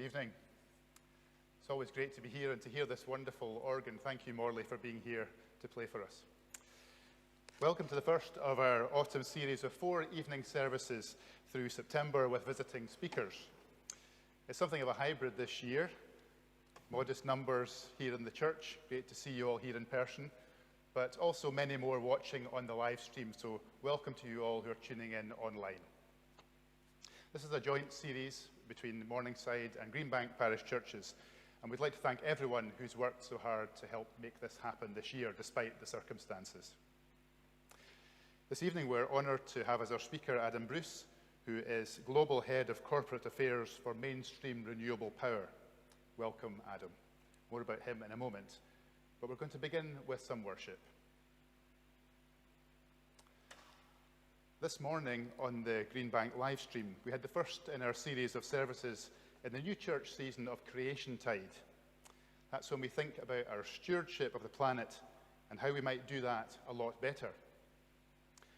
Good evening. It's always great to be here and to hear this wonderful organ. Thank you, Morley, for being here to play for us. Welcome to the first of our autumn series of 4 evening services through September with visiting speakers. It's something of a hybrid this year. Modest numbers here in the church. Great to see you all here in person, but also many more watching on the live stream. So welcome to you all who are tuning in online. This is a joint series between Morningside and Greenbank Parish churches, and we'd like to thank everyone who's worked so hard to help make this happen this year, despite the circumstances. This evening we're honoured to have as our speaker Adam Bruce, who is Global Head of Corporate Affairs for Mainstream Renewable Power. Welcome, Adam. More about him in a moment, but we're going to begin with some worship. This morning on the Greenbank live stream, we had the first in our series of services in the new church season of Creation Tide. That's when we think about our stewardship of the planet and how we might do that a lot better.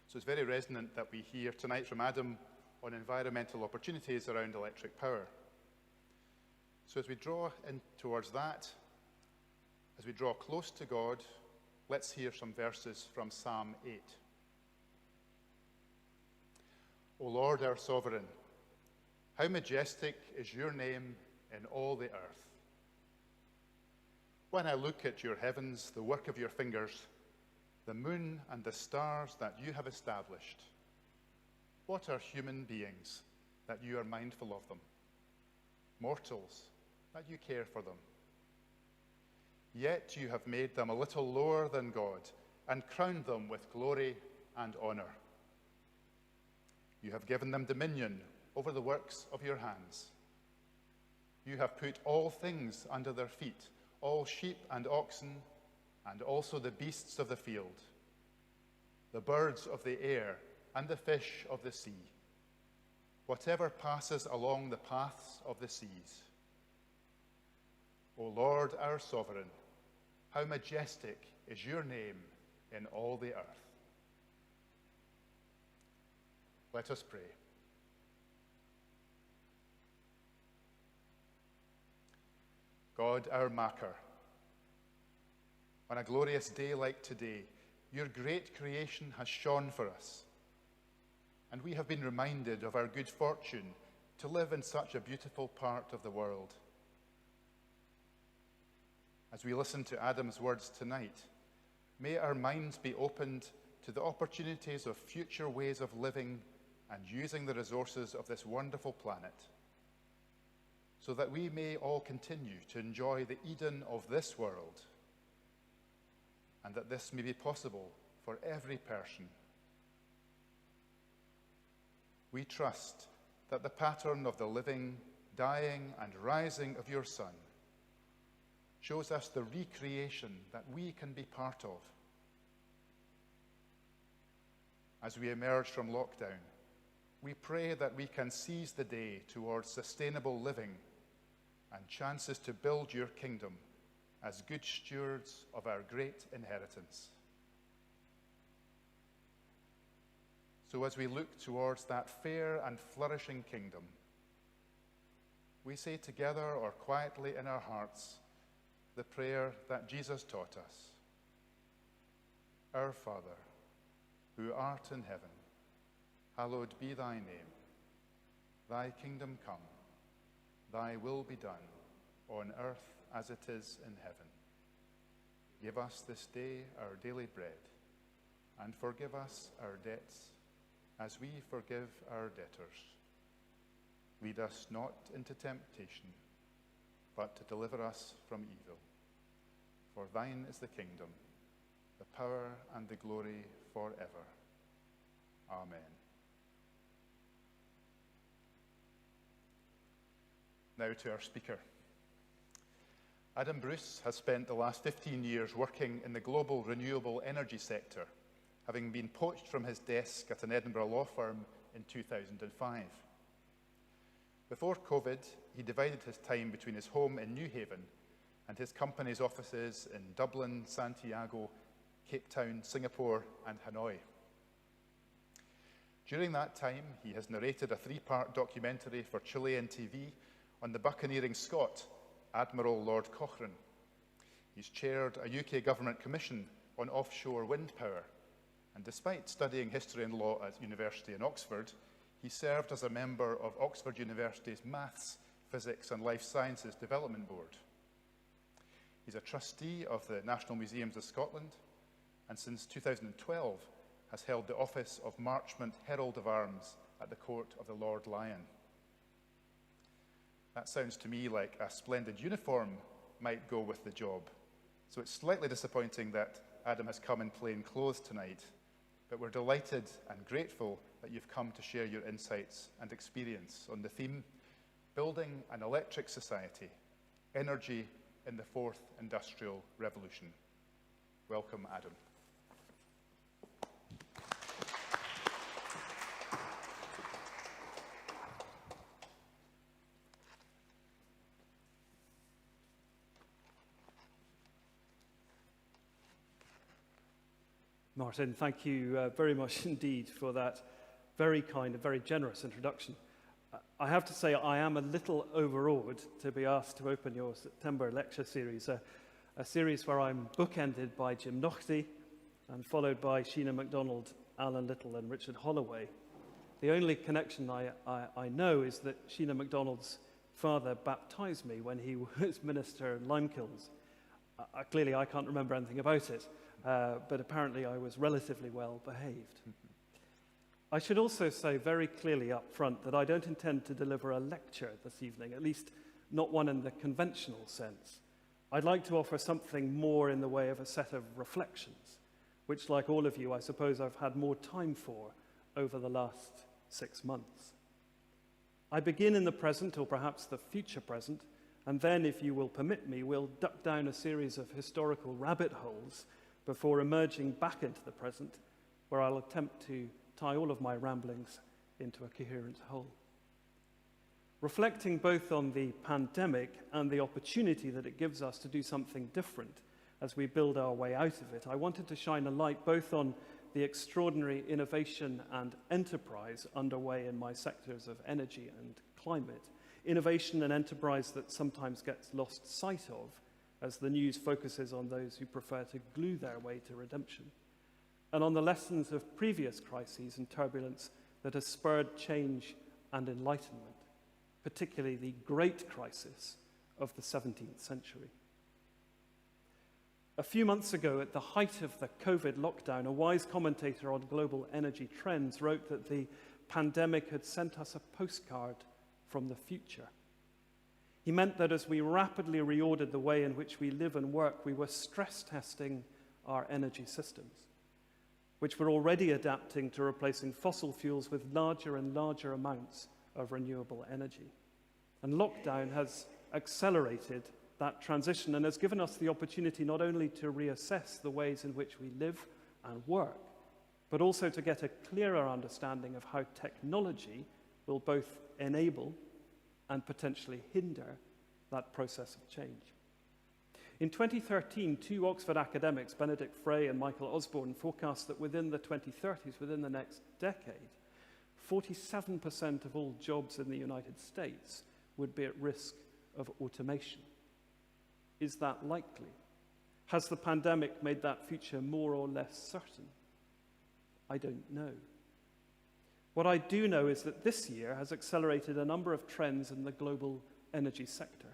So it's very resonant that we hear tonight from Adam on environmental opportunities around electric power. So as we draw in towards that, as we draw close to God, let's hear some verses from Psalm 8. O Lord, our sovereign, how majestic is your name in all the earth. When I look at your heavens, the work of your fingers, the moon and the stars that you have established, what are human beings that you are mindful of them? Mortals, that you care for them. Yet you have made them a little lower than God and crowned them with glory and honor. You have given them dominion over the works of your hands. You have put all things under their feet, all sheep and oxen, and also the beasts of the field, the birds of the air and the fish of the sea, whatever passes along the paths of the seas. O Lord, our sovereign, how majestic is your name in all the earth. Let us pray. God, our Maker, on a glorious day like today, your great creation has shone for us, and we have been reminded of our good fortune to live in such a beautiful part of the world. As we listen to Adam's words tonight, may our minds be opened to the opportunities of future ways of living and using the resources of this wonderful planet, so that we may all continue to enjoy the Eden of this world, and that this may be possible for every person. We trust that the pattern of the living, dying, and rising of your Son shows us the recreation that we can be part of. As we emerge from lockdown, we pray that we can seize the day towards sustainable living and chances to build your kingdom as good stewards of our great inheritance. So as we look towards that fair and flourishing kingdom, we say together or quietly in our hearts the prayer that Jesus taught us. Our Father, who art in heaven, hallowed be thy name. Thy kingdom come, thy will be done, on earth as it is in heaven. Give us this day our daily bread, and forgive us our debts, as we forgive our debtors. Lead us not into temptation, but to deliver us from evil. For thine is the kingdom, the power, and the glory forever. Amen. Now to our speaker. Adam Bruce has spent the last 15 years working in the global renewable energy sector, having been poached from his desk at an Edinburgh law firm in 2005. Before COVID, he divided his time between his home in New Haven and his company's offices in Dublin, Santiago, Cape Town, Singapore, and Hanoi. During that time, he has narrated a 3-part documentary for Chilean TV on the buccaneering Scot, Admiral Lord Cochrane. He's chaired a UK government commission on offshore wind power, and despite studying history and law at university in Oxford, he served as a member of Oxford University's Maths, Physics and Life Sciences Development Board. He's a trustee of the National Museums of Scotland, and since 2012 has held the office of Marchmont Herald of Arms at the Court of the Lord Lion. That sounds to me like a splendid uniform might go with the job, so it's slightly disappointing that Adam has come in plain clothes tonight, but we're delighted and grateful that you've come to share your insights and experience on the theme, Building an Electric Society, Energy in the Fourth Industrial Revolution. Welcome, Adam. Martin, thank you very much indeed for that very kind and very generous introduction. I have to say I am a little overawed to be asked to open your September lecture series, a series where I'm bookended by Jim Naughtie and followed by Sheena MacDonald, Alan Little and Richard Holloway. The only connection I know is that Sheena MacDonald's father baptised me when he was minister in Limekilns. Clearly I can't remember anything about it. But apparently I was relatively well behaved. I should also say very clearly up front that I don't intend to deliver a lecture this evening, at least not one in the conventional sense. I'd like to offer something more in the way of a set of reflections, which, like all of you, I suppose I've had more time for over the last 6 months. I begin in the present, or perhaps the future present, and then, if you will permit me, we'll duck down a series of historical rabbit holes before emerging back into the present, where I'll attempt to tie all of my ramblings into a coherent whole. Reflecting both on the pandemic and the opportunity that it gives us to do something different as we build our way out of it, I wanted to shine a light both on the extraordinary innovation and enterprise underway in my sectors of energy and climate, innovation and enterprise that sometimes gets lost sight of as the news focuses on those who prefer to glue their way to redemption, and on the lessons of previous crises and turbulence that has spurred change and enlightenment, particularly the great crisis of the 17th century. A few months ago, at the height of the COVID lockdown, a wise commentator on global energy trends wrote that the pandemic had sent us a postcard from the future. He meant that as we rapidly reordered the way in which we live and work, we were stress testing our energy systems, which were already adapting to replacing fossil fuels with larger and larger amounts of renewable energy. And lockdown has accelerated that transition and has given us the opportunity not only to reassess the ways in which we live and work, but also to get a clearer understanding of how technology will both enable and potentially hinder that process of change. In 2013, two Oxford academics, Benedict Frey and Michael Osborne, forecast that within the 2030s, within the next decade, 47% of all jobs in the United States would be at risk of automation. Is that likely? Has the pandemic made that future more or less certain? I don't know. What I do know is that this year has accelerated a number of trends in the global energy sector.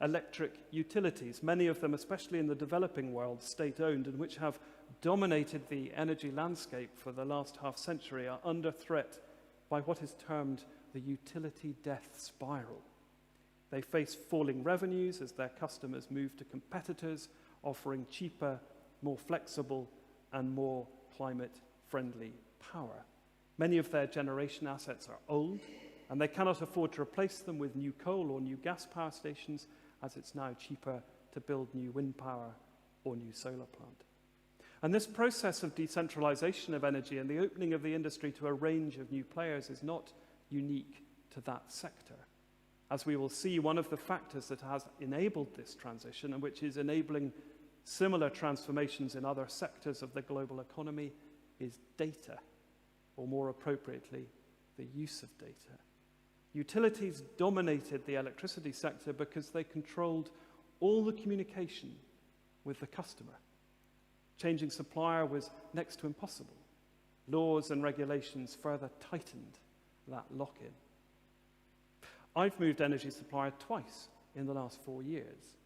Electric utilities, many of them, especially in the developing world, state-owned, and which have dominated the energy landscape for the last half-century, are under threat by what is termed the utility death spiral. They face falling revenues as their customers move to competitors offering cheaper, more flexible, and more climate-friendly power. Many of their generation assets are old, and they cannot afford to replace them with new coal or new gas power stations, as it's now cheaper to build new wind power or new solar plant. And this process of decentralization of energy and the opening of the industry to a range of new players is not unique to that sector. As we will see, one of the factors that has enabled this transition, and which is enabling similar transformations in other sectors of the global economy, is data, or more appropriately, the use of data. Utilities dominated the electricity sector because they controlled all the communication with the customer. Changing supplier was next to impossible. Laws and regulations further tightened that lock-in. I've moved energy supplier twice in the last 4 years.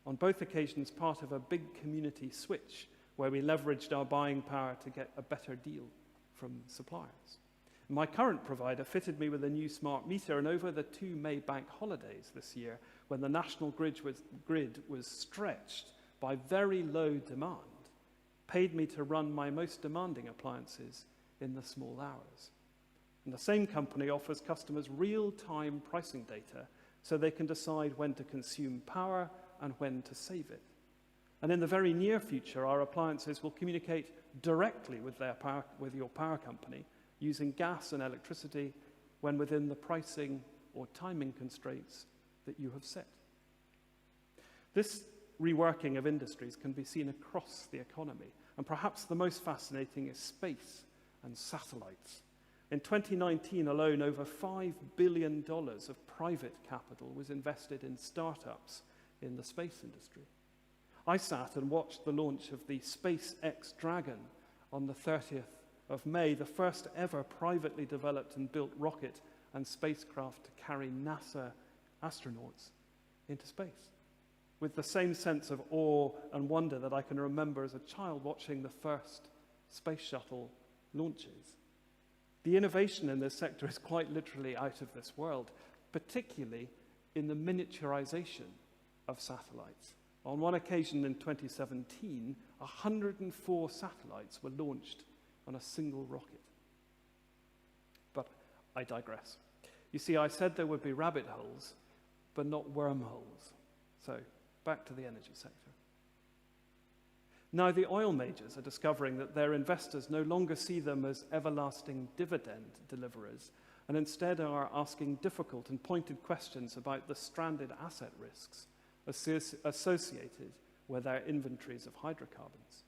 On both occasions, part of a big community switch where we leveraged our buying power to get a better deal from suppliers. My current provider fitted me with a new smart meter, and over the 2 May bank holidays this year, when the national grid was stretched by very low demand, paid me to run my most demanding appliances in the small hours. And the same company offers customers real-time pricing data so they can decide when to consume power and when to save it. And in the very near future, our appliances will communicate directly with your power company using gas and electricity when within the pricing or timing constraints that you have set. This reworking of industries can be seen across the economy, and perhaps the most fascinating is space and satellites. In 2019 alone, over $5 billion of private capital was invested in startups in the space industry. I sat and watched the launch of the SpaceX Dragon on the 30th of May, the first ever privately developed and built rocket and spacecraft to carry NASA astronauts into space, with the same sense of awe and wonder that I can remember as a child watching the first space shuttle launches. The innovation in this sector is quite literally out of this world, particularly in the miniaturization of satellites. On one occasion in 2017, 104 satellites were launched on a single rocket. But I digress. You see, I said there would be rabbit holes, but not wormholes. So, back to the energy sector. Now, the oil majors are discovering that their investors no longer see them as everlasting dividend deliverers, and instead are asking difficult and pointed questions about the stranded asset risks associated with their inventories of hydrocarbons.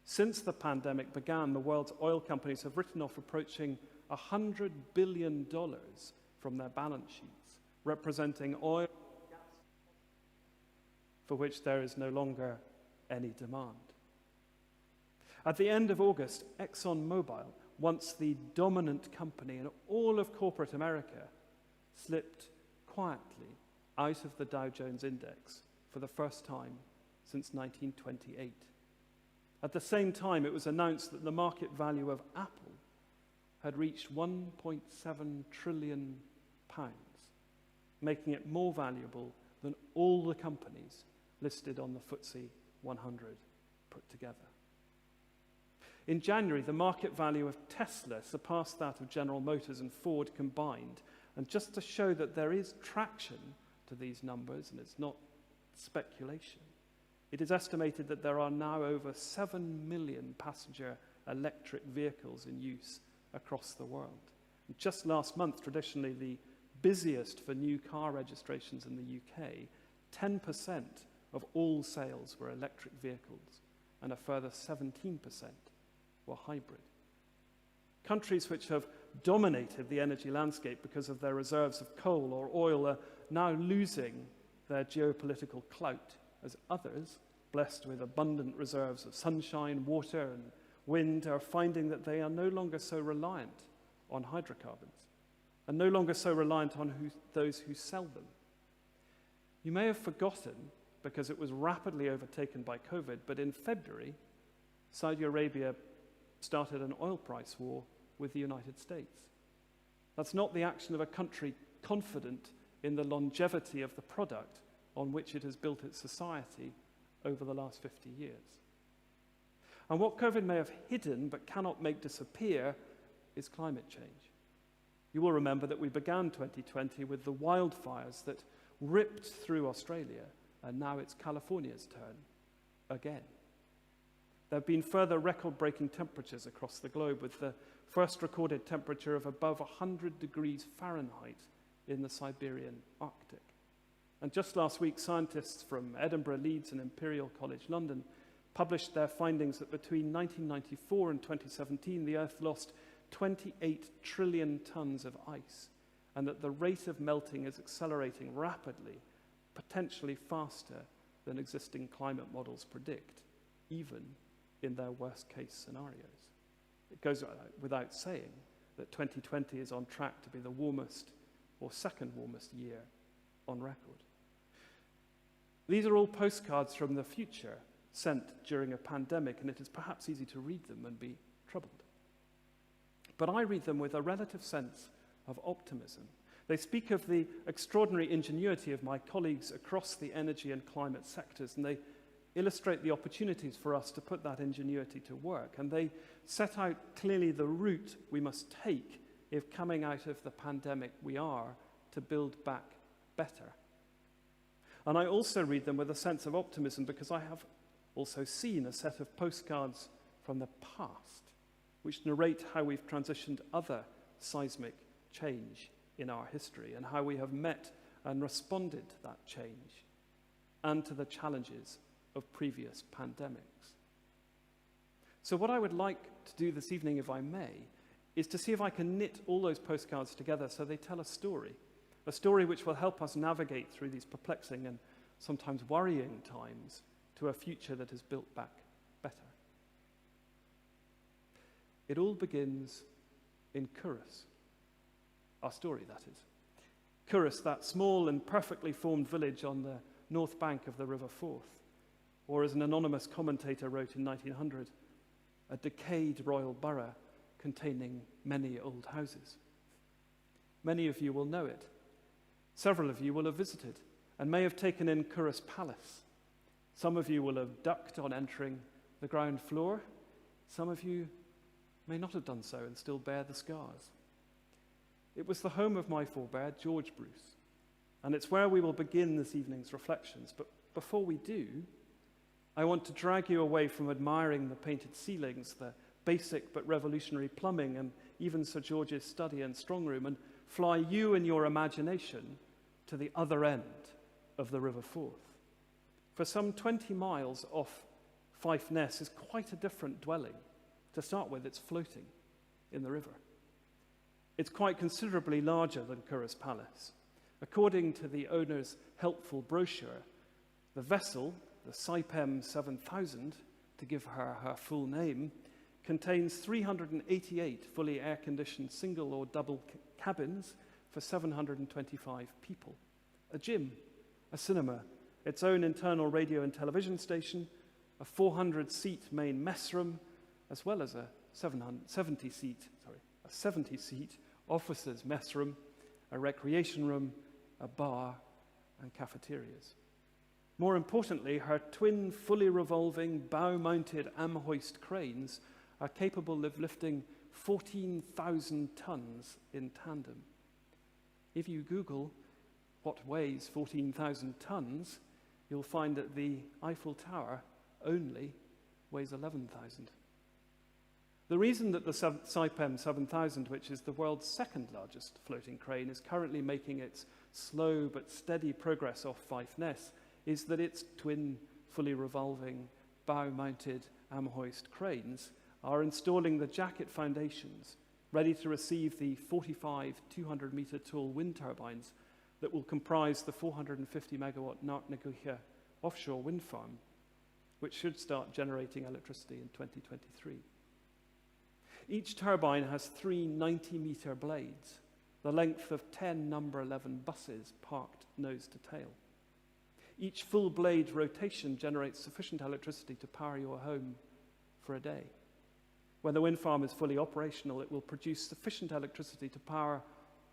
Since the pandemic began, the world's oil companies have written off approaching $100 billion from their balance sheets, representing oil for which there is no longer any demand. At the end of August, ExxonMobil, once the dominant company in all of corporate America, slipped quietly out of the Dow Jones Index for the first time since 1928. At the same time, it was announced that the market value of Apple had reached £1.7 trillion, making it more valuable than all the companies listed on the FTSE 100 put together. In January, the market value of Tesla surpassed that of General Motors and Ford combined. And just to show that there is traction to these numbers, and it's not speculation, it is estimated that there are now over 7 million passenger electric vehicles in use across the world. And just last month, traditionally the busiest for new car registrations in the UK, 10% of all sales were electric vehicles, and a further 17% were hybrid. Countries which have dominated the energy landscape because of their reserves of coal or oil are now losing their geopolitical clout, as others, blessed with abundant reserves of sunshine, water, and wind, are finding that they are no longer so reliant on hydrocarbons and no longer so reliant on those who sell them. You may have forgotten, because it was rapidly overtaken by COVID, but in February, Saudi Arabia started an oil price war with the United States. That's not the action of a country confident in the longevity of the product on which it has built its society over the last 50 years. And what COVID may have hidden but cannot make disappear is climate change. You will remember that we began 2020 with the wildfires that ripped through Australia, and now it's California's turn again. There have been further record-breaking temperatures across the globe, with the first recorded temperature of above 100 degrees Fahrenheit in the Siberian Arctic. And just last week, scientists from Edinburgh, Leeds, and Imperial College London published their findings that between 1994 and 2017, the Earth lost 28 trillion tons of ice, and that the rate of melting is accelerating rapidly, potentially faster than existing climate models predict, even in their worst-case scenarios. It goes without saying that 2020 is on track to be the warmest or second warmest year on record. These are all postcards from the future sent during a pandemic, and it is perhaps easy to read them and be troubled. But I read them with a relative sense of optimism. They speak of the extraordinary ingenuity of my colleagues across the energy and climate sectors, and they illustrate the opportunities for us to put that ingenuity to work. And they set out clearly the route we must take if coming out of the pandemic we are to build back better. And I also read them with a sense of optimism because I have also seen a set of postcards from the past which narrate how we've transitioned other seismic change in our history and how we have met and responded to that change and to the challenges of previous pandemics. So what I would like to do this evening, if I may, is to see if I can knit all those postcards together so they tell a story which will help us navigate through these perplexing and sometimes worrying times to a future that is built back better. It all begins in Parish, our story, that is. Parish, that small and perfectly formed village on the north bank of the River Forth, or as an anonymous commentator wrote in 1900, a decayed royal borough containing many old houses. Many of you will know it. Several of you will have visited and may have taken in Parish Palace. Some of you will have ducked on entering the ground floor. Some of you may not have done so and still bear the scars. It was the home of my forebear, George Bruce, and it's where we will begin this evening's reflections. But before we do, I want to drag you away from admiring the painted ceilings, the basic but revolutionary plumbing, and even Sir George's study and strong room, and fly you and your imagination to the other end of the River Forth. For some 20 miles off Fife Ness is quite a different dwelling. To start with, it's floating in the river. It's quite considerably larger than Parish Palace. According to the owner's helpful brochure, the vessel, the Saipem 7000, to give her her full name, contains 388 fully air-conditioned single or double cabins for 725 people, a gym, a cinema, its own internal radio and television station, a 400-seat main mess room, as well as a 70-seat officers' mess room, a recreation room, a bar, and cafeterias. More importantly, her twin fully revolving bow-mounted am-hoist cranes are capable of lifting 14,000 tons in tandem. If you Google what weighs 14,000 tons, you'll find that the Eiffel Tower only weighs 11,000. The reason that the Saipem 7000, which is the world's second largest floating crane, is currently making its slow but steady progress off Fife Ness is that its twin, fully revolving, bow-mounted am-hoist cranes are installing the jacket foundations, ready to receive the 45 200-metre-tall wind turbines that will comprise the 450-megawatt Naartnaguja offshore wind farm, which should start generating electricity in 2023. Each turbine has 3 90-metre blades, the length of 10 number 11 buses parked nose to tail. Each full blade rotation generates sufficient electricity to power your home for a day. When the wind farm is fully operational, it will produce sufficient electricity to power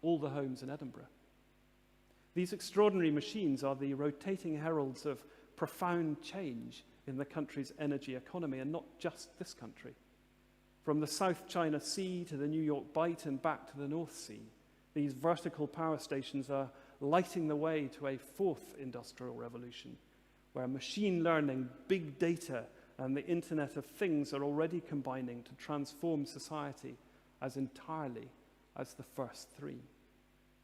all the homes in Edinburgh. These extraordinary machines are the rotating heralds of profound change in the country's energy economy, and not just this country. From the South China Sea to the New York Bight and back to the North Sea, these vertical power stations are lighting the way to a fourth industrial revolution, where machine learning, big data, and the Internet of Things are already combining to transform society as entirely as the first three.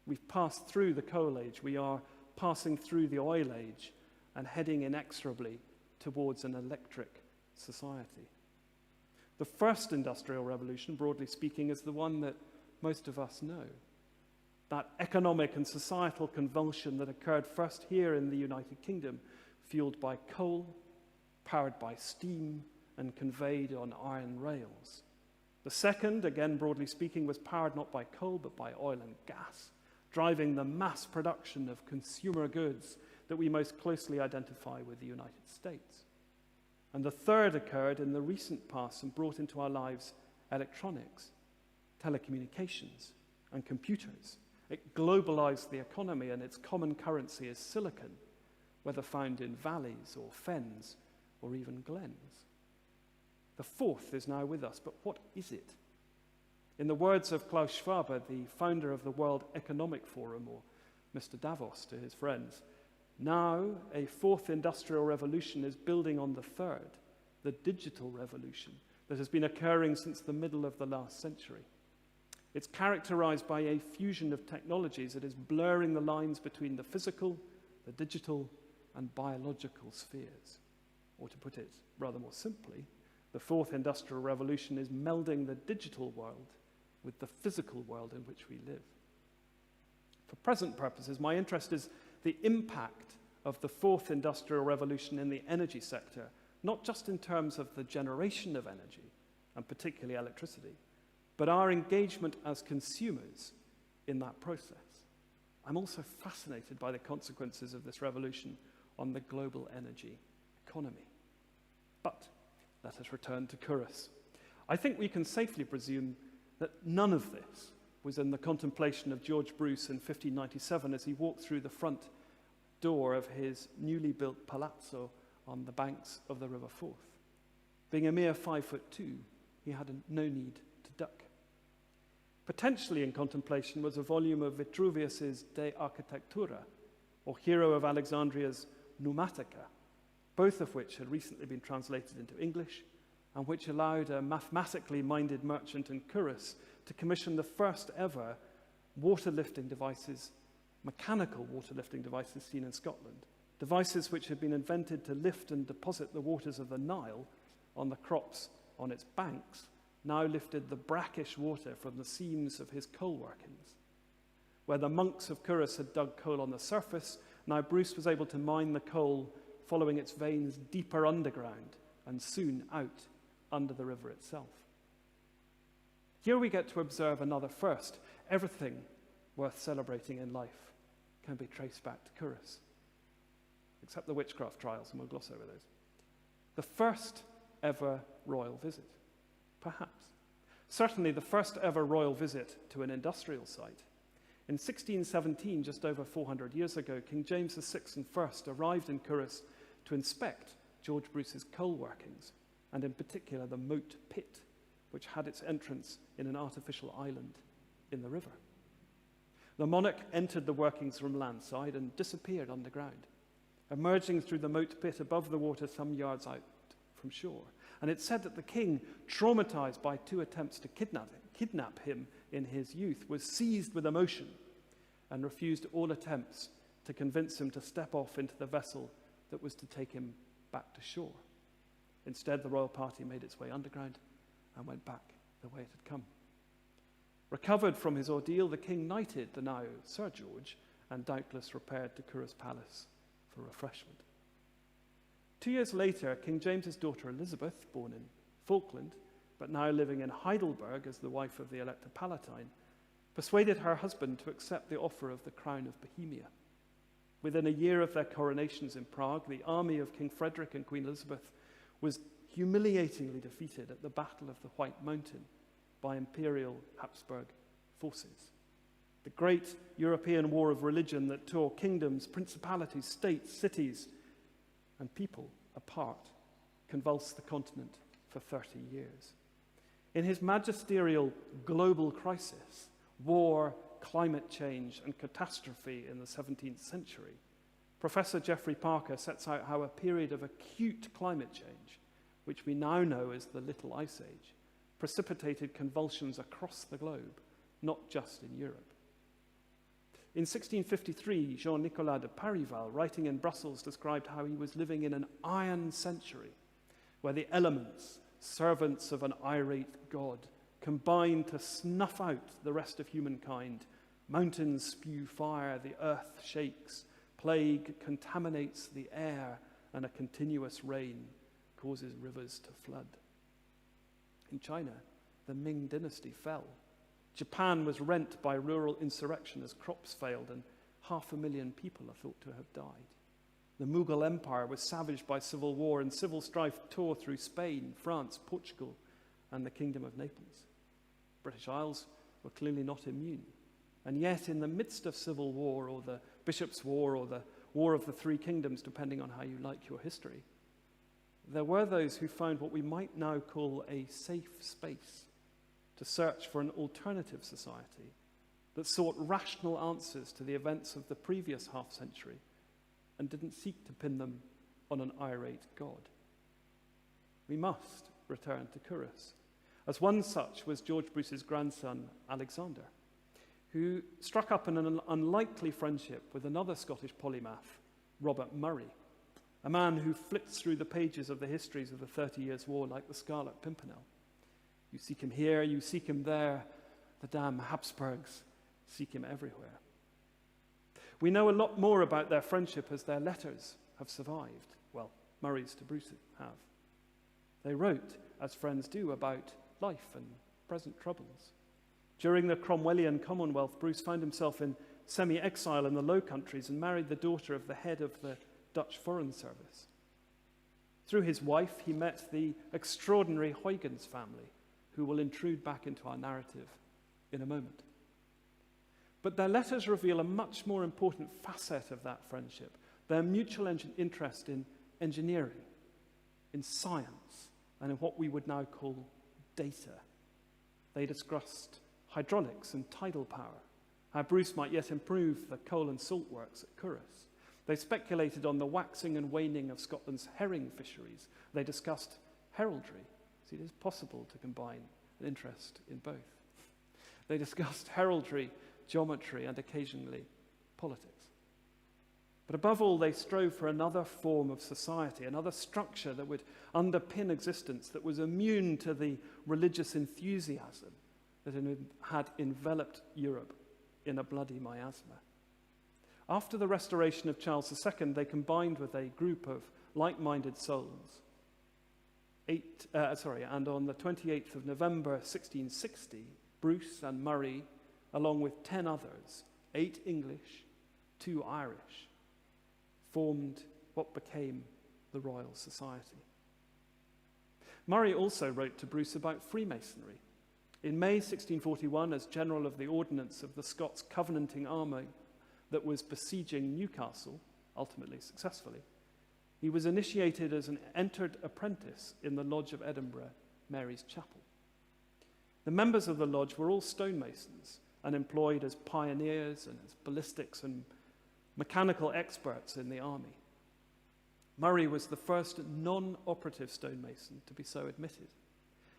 We've passed through the coal age, we are passing through the oil age, and heading inexorably towards an electric society. The first industrial revolution, broadly speaking, is the one that most of us know. that economic and societal convulsion that occurred first here in the United Kingdom, fueled by coal, powered by steam, and conveyed on iron rails. The second, again broadly speaking, was powered not by coal but by oil and gas, driving the mass production of consumer goods that we most closely identify with the United States. And the third occurred in the recent past and brought into our lives electronics, telecommunications, and computers. It globalized the economy, and its common currency is silicon, whether found in valleys or fens or even glens. The fourth is now with us, but what is it? In the words of Klaus Schwab, the founder of the World Economic Forum, or Mr. Davos to his friends, now a fourth industrial revolution is building on the third, the digital revolution, that has been occurring since the middle of the last century. It's characterized by a fusion of technologies that is blurring the lines between the physical, the digital, and biological spheres. Or to put it rather more simply, the fourth industrial revolution is melding the digital world with the physical world in which we live. For present purposes, my interest is the impact of the fourth industrial revolution in the energy sector, not just in terms of the generation of energy, and particularly electricity, but our engagement as consumers in that process. I'm also fascinated by the consequences of this revolution on the global energy economy. But let us return to Curragh. I think we can safely presume that none of this was in the contemplation of George Bruce in 1597 as he walked through the front door of his newly built palazzo on the banks of the River Forth. Being a mere 5'2", he had no need to duck. Potentially in contemplation was a volume of Vitruvius's De Architectura, or Hero of Alexandria's Pneumatica, both of which had recently been translated into English, and which allowed a mathematically minded merchant in Curragh to commission the first ever water-lifting devices, mechanical water-lifting devices seen in Scotland, devices which had been invented to lift and deposit the waters of the Nile on the crops on its banks, now lifted the brackish water from the seams of his coal workings. Where the monks of Curragh had dug coal on the surface, now Bruce was able to mine the coal following its veins deeper underground and soon out under the river itself. Here we get to observe another first. Everything worth celebrating in life can be traced back to Curragh, except the witchcraft trials, and we'll gloss over those. The first ever royal visit, perhaps. Certainly the first ever royal visit to an industrial site. In 1617, just over 400 years ago, King James VI and I arrived in Curragh to inspect George Bruce's coal workings, and in particular the moat pit, which had its entrance in an artificial island in the river. The monarch entered the workings from landside and disappeared underground, emerging through the moat pit above the water some yards out from shore. And it's said that the king, traumatized by 2 attempts to kidnap him in his youth, was seized with emotion and refused all attempts to convince him to step off into the vessel that was to take him back to shore. Instead, the royal party made its way underground and went back the way it had come. Recovered from his ordeal, the king knighted the now Sir George and doubtless repaired to Curragh's palace for refreshment. 2 years later, King James's daughter Elizabeth, born in Falkland, but now living in Heidelberg as the wife of the Elector Palatine, persuaded her husband to accept the offer of the crown of Bohemia. Within a year of their coronations in Prague, the army of King Frederick and Queen Elizabeth was humiliatingly defeated at the Battle of the White Mountain by Imperial Habsburg forces. The great European war of religion that tore kingdoms, principalities, states, cities, and people apart convulsed the continent for 30 years. In his magisterial global crisis, war, climate change, and catastrophe in the 17th century, Professor Geoffrey Parker sets out how a period of acute climate change, which we now know as the Little Ice Age, precipitated convulsions across the globe, not just in Europe. In 1653, Jean-Nicolas de Parival, writing in Brussels, described how he was living in an iron century, where the elements, servants of an irate God, combined to snuff out the rest of humankind Mountains spew fire, the earth shakes, plague contaminates the air, and a continuous rain causes rivers to flood. In China, the Ming dynasty fell. Japan was rent by rural insurrection as crops failed, and 500,000 people are thought to have died. The Mughal Empire was savaged by civil war, and civil strife tore through Spain, France, Portugal, and the Kingdom of Naples. British Isles were clearly not immune. And yet, in the midst of civil war, or the Bishops' War, or the War of the Three Kingdoms, depending on how you like your history, there were those who found what we might now call a safe space to search for an alternative society that sought rational answers to the events of the previous half-century and didn't seek to pin them on an irate God. We must return to Parish, as one such was George Bruce's grandson, Alexander, who struck up an unlikely friendship with another Scottish polymath, Robert Murray, a man who flits through the pages of the histories of the 30 Years' War like the Scarlet Pimpernel. You seek him here, you seek him there, the damn Habsburgs seek him everywhere. We know a lot more about their friendship as their letters have survived. Well, Murray's to Bruce have. They wrote, as friends do, about life and present troubles. During the Cromwellian Commonwealth, Bruce found himself in semi-exile in the Low Countries and married the daughter of the head of the Dutch Foreign Service. Through his wife, he met the extraordinary Huygens family, who will intrude back into our narrative in a moment. But their letters reveal a much more important facet of that friendship, their mutual interest in engineering, in science, and in what we would now call data. They discussed hydraulics and tidal power, how Bruce might yet improve the coal and salt works at Parish. They speculated on the waxing and waning of Scotland's herring fisheries. They discussed heraldry. See, it is possible to combine an interest in both. They discussed heraldry, geometry, and occasionally politics. But above all, they strove for another form of society, another structure that would underpin existence, that was immune to the religious enthusiasm that had enveloped Europe in a bloody miasma. After the restoration of Charles II, they combined with a group of like-minded souls. And on the 28th of November 1660, Bruce and Murray, along with 10 others, 8 English, 2 Irish, formed what became the Royal Society. Murray also wrote to Bruce about Freemasonry. In May 1641, as General of the Ordnance of the Scots Covenanting Army that was besieging Newcastle, ultimately successfully, he was initiated as an entered apprentice in the Lodge of Edinburgh, Mary's Chapel. The members of the lodge were all stonemasons and employed as pioneers and as ballistics and mechanical experts in the army. Murray was the first non-operative stonemason to be so admitted.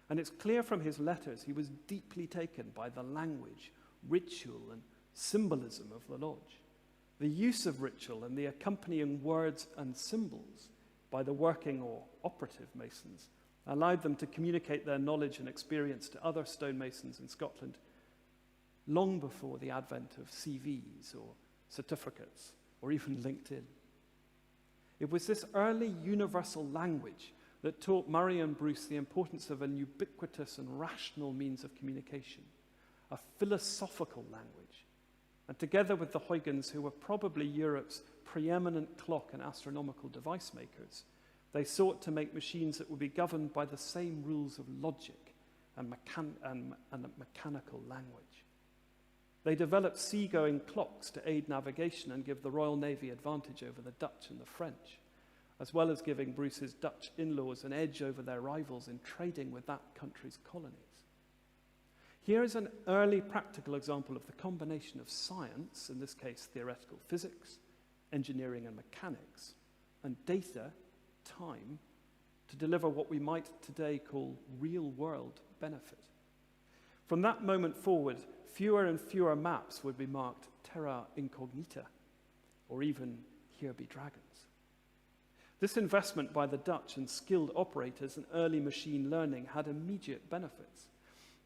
And it's clear from his letters he was deeply taken by the language, ritual, and symbolism of the lodge. The use of ritual and the accompanying words and symbols by the working or operative masons allowed them to communicate their knowledge and experience to other stonemasons in Scotland long before the advent of CVs or certificates or even LinkedIn. It was this early universal language that taught Murray and Bruce the importance of an ubiquitous and rational means of communication, a philosophical language. And together with the Huygens, who were probably Europe's preeminent clock and astronomical device makers, they sought to make machines that would be governed by the same rules of logic and mechanical language. They developed seagoing clocks to aid navigation and give the Royal Navy advantage over the Dutch and the French, as well as giving Bruce's Dutch in-laws an edge over their rivals in trading with that country's colonies. Here is an early practical example of the combination of science, in this case theoretical physics, engineering and mechanics, and data, time, to deliver what we might today call real-world benefit. From that moment forward, fewer and fewer maps would be marked terra incognita, or even here be dragons. This investment by the Dutch and skilled operators in early machine learning had immediate benefits.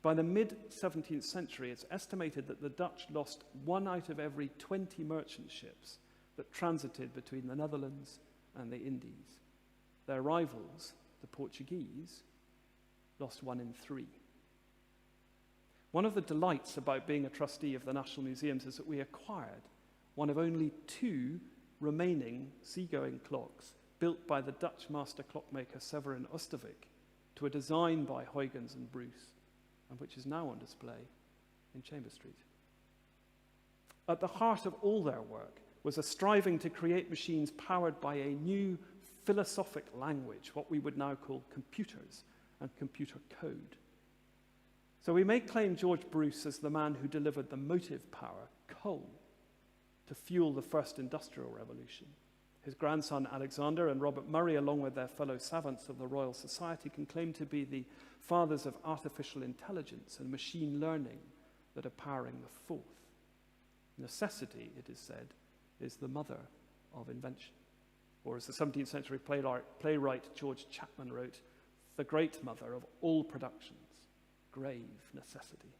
By the mid-17th century, it's estimated that the Dutch lost 1 out of every 20 merchant ships that transited between the Netherlands and the Indies. Their rivals, the Portuguese, lost 1 in 3. One of the delights about being a trustee of the National Museums is that we acquired one of only 2 remaining seagoing clocks built by the Dutch master clockmaker Severin Osterwijk to a design by Huygens and Bruce, and which is now on display in Chamber Street. At the heart of all their work was a striving to create machines powered by a new philosophic language, what we would now call computers and computer code. So we may claim George Bruce as the man who delivered the motive power, coal, to fuel the first industrial revolution. His grandson Alexander and Robert Murray, along with their fellow savants of the Royal Society, can claim to be the fathers of artificial intelligence and machine learning that are powering the fourth. Necessity, it is said, is the mother of invention. Or as the 17th century playwright George Chapman wrote, the great mother of all productions, grave necessity.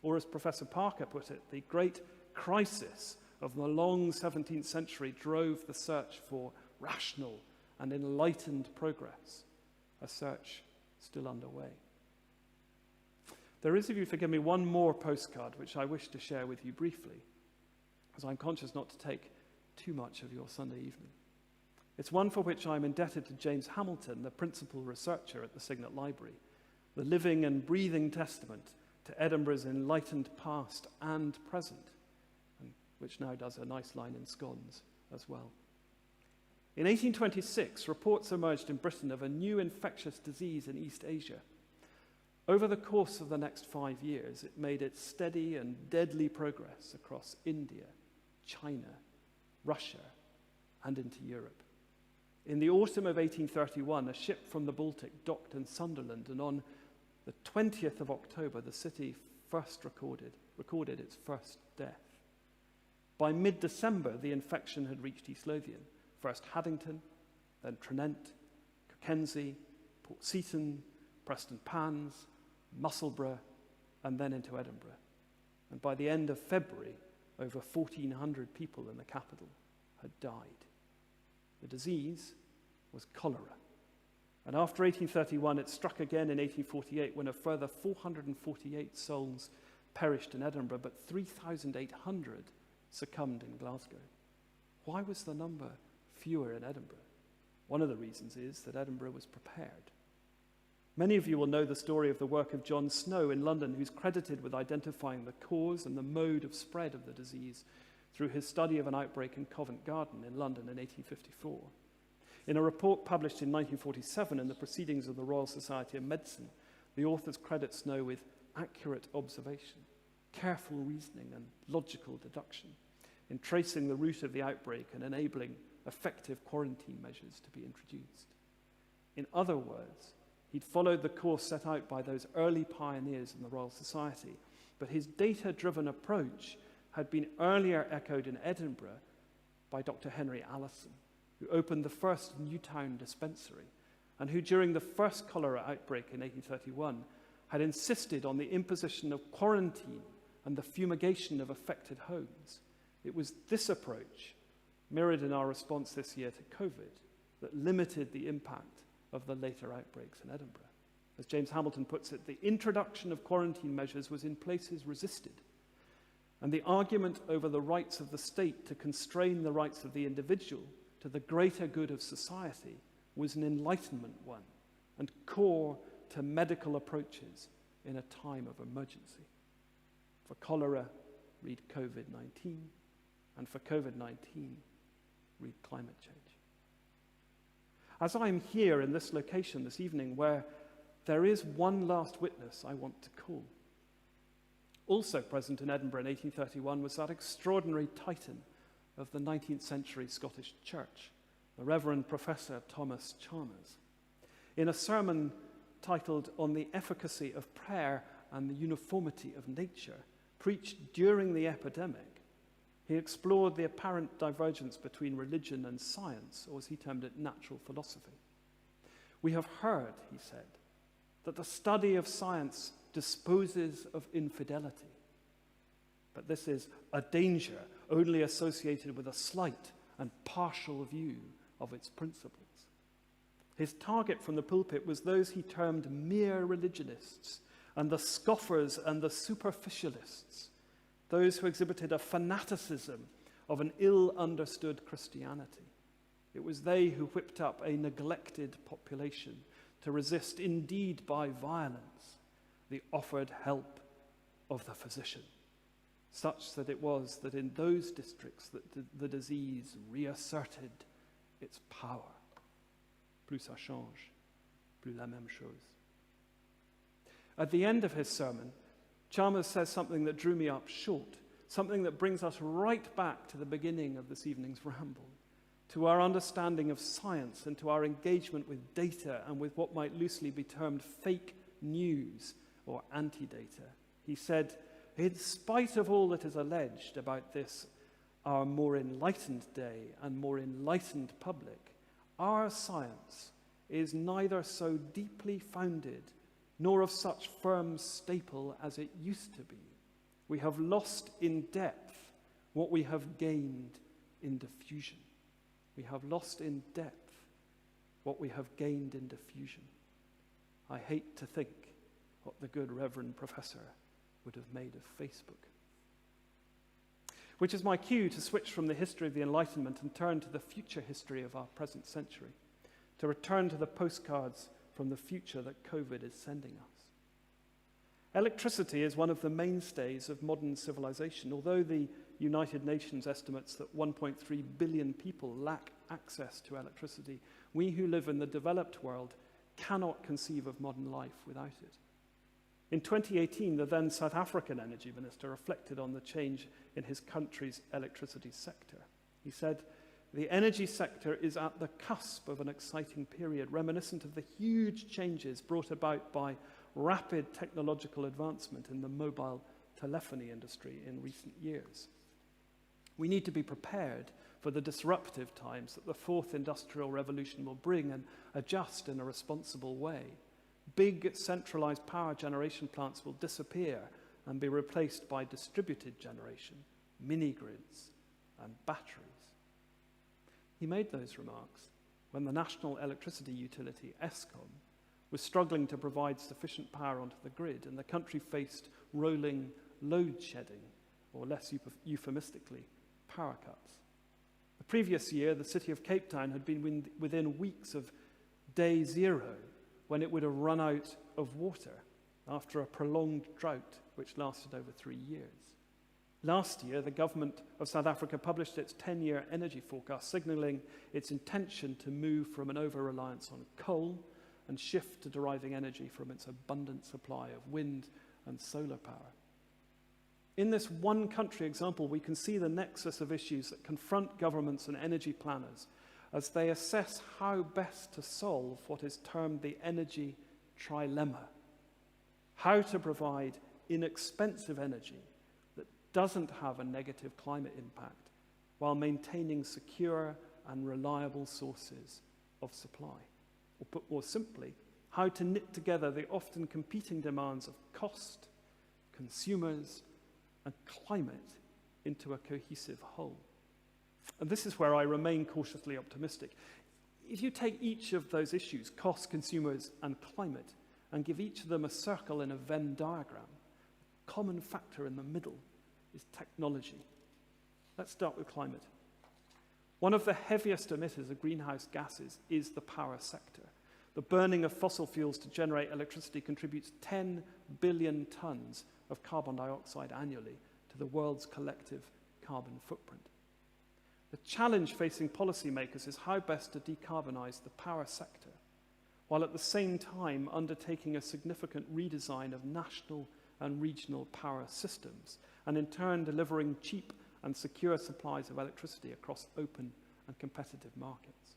Or as Professor Parker put it, the great crisis of the long 17th century drove the search for rational and enlightened progress, a search still underway. There is, if you forgive me, one more postcard which I wish to share with you briefly, as I'm conscious not to take too much of your Sunday evening. It's one for which I'm indebted to James Hamilton, the principal researcher at the Signet Library, the living and breathing testament to Edinburgh's enlightened past and present, and which now does a nice line in scones as well. In 1826, reports emerged in Britain of a new infectious disease in East Asia. Over the course of the next 5 years, it made its steady and deadly progress across India, China, Russia, and into Europe. In the autumn of 1831, a ship from the Baltic docked in Sunderland, and on the 20th of October, the city first recorded its first death. By mid-December, the infection had reached East Lothian, first Haddington, then Tranent, Kirkensey, Port Seton, Preston Pans, Musselburgh, and then into Edinburgh. And by the end of February, over 1,400 people in the capital had died. The disease was cholera. And after 1831, it struck again in 1848 when a further 448 souls perished in Edinburgh, but 3,800 succumbed in Glasgow. Why was the number fewer in Edinburgh? One of the reasons is that Edinburgh was prepared. Many of you will know the story of the work of John Snow in London, who's credited with identifying the cause and the mode of spread of the disease through his study of an outbreak in Covent Garden in London in 1854. In a report published in 1947 in the Proceedings of the Royal Society of Medicine, the authors credit Snow with accurate observation, careful reasoning, and logical deduction in tracing the root of the outbreak and enabling effective quarantine measures to be introduced. In other words, he'd followed the course set out by those early pioneers in the Royal Society, but his data-driven approach had been earlier echoed in Edinburgh by Dr. Henry Allison, who opened the first Newtown dispensary and who, during the first cholera outbreak in 1831, had insisted on the imposition of quarantine and the fumigation of affected homes. It was this approach, mirrored in our response this year to COVID, that limited the impact of the later outbreaks in Edinburgh. As James Hamilton puts it, the introduction of quarantine measures was in places resisted, and the argument over the rights of the state to constrain the rights of the individual to the greater good of society was an Enlightenment one, and core to medical approaches in a time of emergency. For cholera, read COVID-19, and for COVID-19, read climate change. As I'm here in this location this evening, where there is one last witness I want to call. Also present in Edinburgh in 1831 was that extraordinary titan of the 19th century Scottish Church, the Reverend Professor Thomas Chalmers. In a sermon titled On the Efficacy of Prayer and the Uniformity of Nature, preached during the epidemic, he explored the apparent divergence between religion and science, or as he termed it, natural philosophy. We have heard, he said, that the study of science disposes of infidelity. But this is a danger only associated with a slight and partial view of its principles. His target from the pulpit was those he termed mere religionists, and the scoffers and the superficialists, those who exhibited a fanaticism of an ill-understood Christianity. It was they who whipped up a neglected population to resist, indeed by violence, the offered help of the physician, such that it was that in those districts that the disease reasserted its power. Plus ça change, plus la même chose. At the end of his sermon, Chalmers says something that drew me up short, something that brings us right back to the beginning of this evening's ramble, to our understanding of science and to our engagement with data and with what might loosely be termed fake news or anti-data. He said, in spite of all that is alleged about this, our more enlightened day and more enlightened public, our science is neither so deeply founded nor of such firm staple as it used to be. We have lost in depth what we have gained in diffusion. We have lost in depth what we have gained in diffusion. I hate to think what the good Reverend Professor would have made of Facebook. Which is my cue to switch from the history of the Enlightenment and turn to the future history of our present century, to return to the postcards from the future that COVID is sending us. Electricity is one of the mainstays of modern civilization. Although the United Nations estimates that 1.3 billion people lack access to electricity, we who live in the developed world cannot conceive of modern life without it. In 2018, the then South African Energy Minister reflected on the change in his country's electricity sector. He said, "The energy sector is at the cusp of an exciting period, reminiscent of the huge changes brought about by rapid technological advancement in the mobile telephony industry in recent years. We need to be prepared for the disruptive times that the fourth industrial revolution will bring and adjust in a responsible way. Big centralized power generation plants will disappear and be replaced by distributed generation, mini-grids, and batteries." He made those remarks when the national electricity utility, Eskom, was struggling to provide sufficient power onto the grid, and the country faced rolling load shedding, or less euphemistically, power cuts. The previous year, the city of Cape Town had been within weeks of day zero when it would have run out of water after a prolonged drought which lasted over 3 years. Last year, the government of South Africa published its 10-year energy forecast, signalling its intention to move from an over-reliance on coal and shift to deriving energy from its abundant supply of wind and solar power. In this one country example, we can see the nexus of issues that confront governments and energy planners as they assess how best to solve what is termed the energy trilemma. How to provide inexpensive energy that doesn't have a negative climate impact while maintaining secure and reliable sources of supply. Or put more simply, how to knit together the often competing demands of cost, consumers, and climate into a cohesive whole. And this is where I remain cautiously optimistic. If you take each of those issues, cost, consumers, and climate, and give each of them a circle in a Venn diagram, the common factor in the middle is technology. Let's start with climate. One of the heaviest emitters of greenhouse gases is the power sector. The burning of fossil fuels to generate electricity contributes 10 billion tons of carbon dioxide annually to the world's collective carbon footprint. The challenge facing policymakers is how best to decarbonize the power sector, while at the same time undertaking a significant redesign of national and regional power systems, and in turn delivering cheap and secure supplies of electricity across open and competitive markets.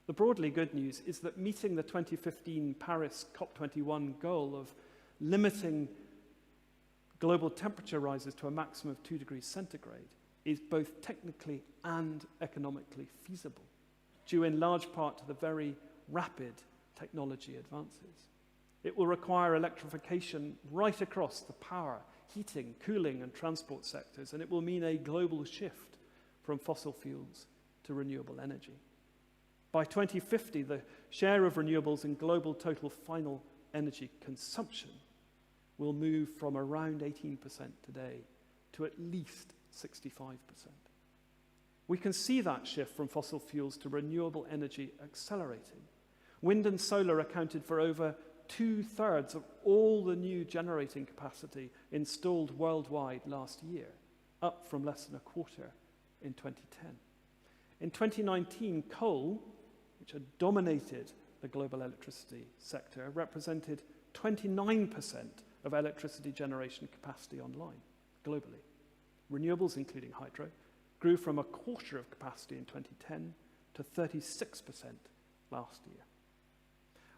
The broadly good news is that meeting the 2015 Paris COP21 goal of limiting global temperature rises to a maximum of 2 degrees centigrade is both technically and economically feasible, due in large part to the very rapid technology advances. It will require electrification right across the power, heating, cooling, and transport sectors, and it will mean a global shift from fossil fuels to renewable energy. By 2050, the share of renewables in global total final energy consumption will move from around 18% today to at least 65%. We can see that shift from fossil fuels to renewable energy accelerating. Wind and solar accounted for over 2/3 of all the new generating capacity installed worldwide last year, up from less than a quarter in 2010. In 2019, coal, which had dominated the global electricity sector, represented 29% of electricity generation capacity online globally. Renewables, including hydro, grew from a quarter of capacity in 2010 to 36% last year.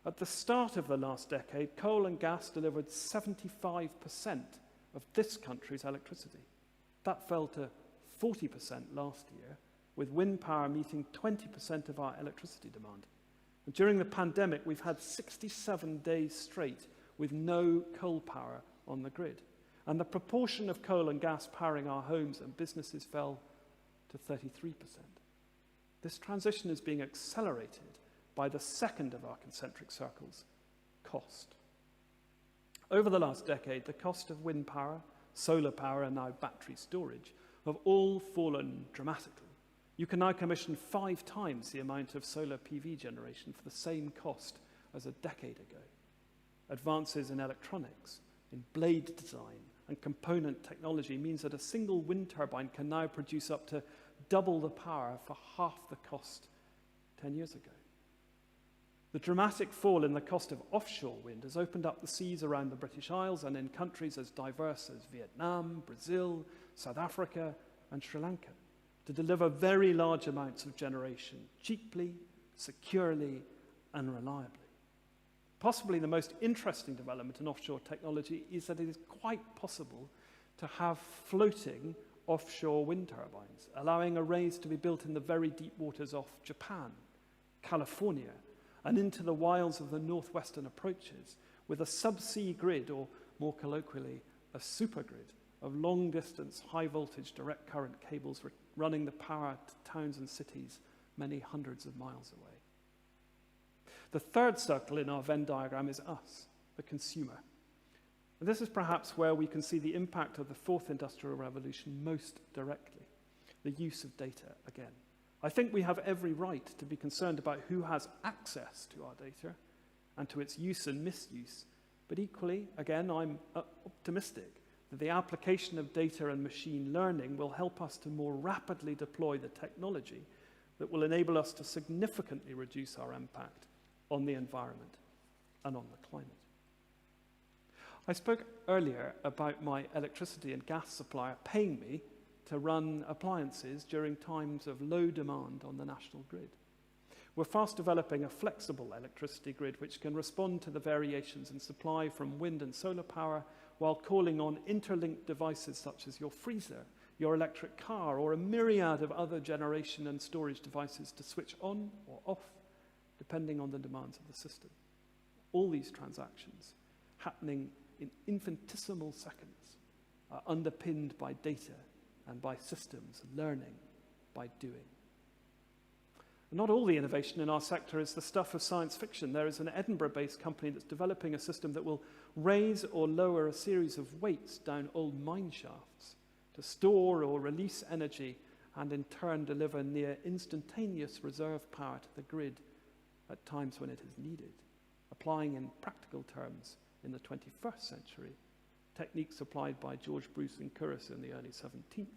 At the start of the last decade, coal and gas delivered 75% of this country's electricity. That fell to 40% last year, with wind power meeting 20% of our electricity demand. And during the pandemic, we've had 67 days straight with no coal power on the grid. And the proportion of coal and gas powering our homes and businesses fell to 33%. This transition is being accelerated by the second of our concentric circles, cost. Over the last decade, the cost of wind power, solar power, and now battery storage have all fallen dramatically. You can now commission 5 times the amount of solar PV generation for the same cost as a decade ago. Advances in electronics, in blade design, and component technology means that a single wind turbine can now produce up to double the power for half the cost 10 years ago. The dramatic fall in the cost of offshore wind has opened up the seas around the British Isles and in countries as diverse as Vietnam, Brazil, South Africa, and Sri Lanka to deliver very large amounts of generation cheaply, securely, and reliably. Possibly the most interesting development in offshore technology is that it is quite possible to have floating offshore wind turbines, allowing arrays to be built in the very deep waters off Japan, California, and into the wilds of the northwestern approaches, with a subsea grid, or more colloquially, a supergrid, of long-distance, high-voltage direct current cables running the power to towns and cities many hundreds of miles away. The third circle in our Venn diagram is us, the consumer. And this is perhaps where we can see the impact of the fourth industrial revolution most directly, the use of data again. I think we have every right to be concerned about who has access to our data and to its use and misuse, but equally, again, I'm optimistic that the application of data and machine learning will help us to more rapidly deploy the technology that will enable us to significantly reduce our impact on the environment and on the climate. I spoke earlier about my electricity and gas supplier paying me to run appliances during times of low demand on the national grid. We're fast developing a flexible electricity grid which can respond to the variations in supply from wind and solar power while calling on interlinked devices such as your freezer, your electric car, or a myriad of other generation and storage devices to switch on or off, depending on the demands of the system. All these transactions, happening in infinitesimal seconds, are underpinned by data and by systems learning by doing. Not all the innovation in our sector is the stuff of science fiction. There is an Edinburgh-based company that's developing a system that will raise or lower a series of weights down old mine shafts to store or release energy and in turn deliver near instantaneous reserve power to the grid at times when it is needed, applying in practical terms in the 21st century techniques applied by George Bruce and Curus in the early 17th,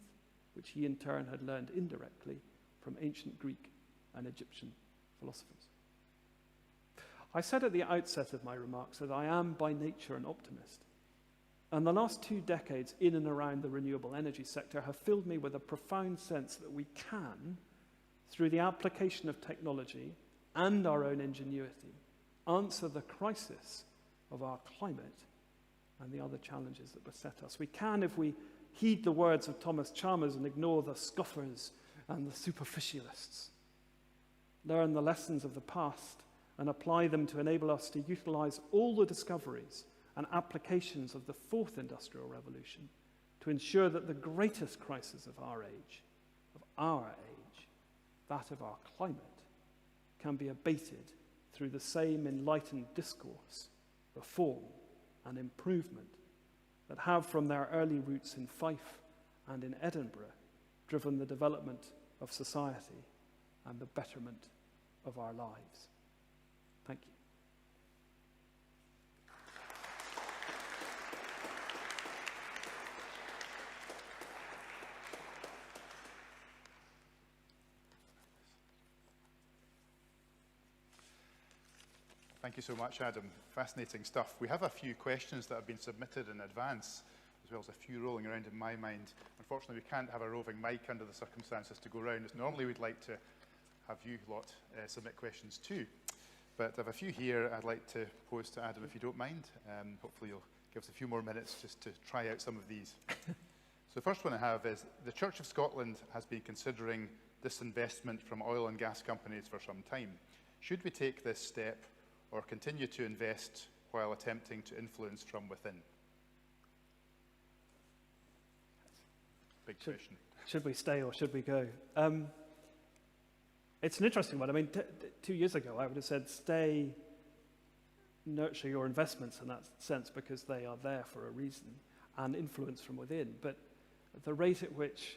which he in turn had learned indirectly from ancient Greek and Egyptian philosophers. I said at the outset of my remarks that I am by nature an optimist, and the last 2 decades in and around the renewable energy sector have filled me with a profound sense that we can, through the application of technology and our own ingenuity, answer the crisis of our climate and the other challenges that beset us. We can if we heed the words of Thomas Chalmers and ignore the scoffers and the superficialists, learn the lessons of the past and apply them to enable us to utilize all the discoveries and applications of the fourth industrial revolution to ensure that the greatest crisis of our age, that of our climate, can be abated through the same enlightened discourse, reform, and improvement that have, from their early roots in Fife and in Edinburgh, driven the development of society and the betterment of our lives. Thank you. Thank you so much, Adam. Fascinating stuff. We have a few questions that have been submitted in advance, as well as a few rolling around in my mind. Unfortunately, we can't have a roving mic under the circumstances to go around, as normally we'd like to have you lot submit questions too. But I have a few here I'd like to pose to Adam, if you don't mind. Hopefully you'll give us a few more minutes just to try out some of these. So the first one I have is, the Church of Scotland has been considering disinvestment from oil and gas companies for some time. Should we take this step or continue to invest while attempting to influence from within? Big question. Should we stay or should we go? It's an interesting one. I mean, 2 years ago, I would have said stay, nurture your investments in that sense because they are there for a reason, and influence from within. But at the rate at which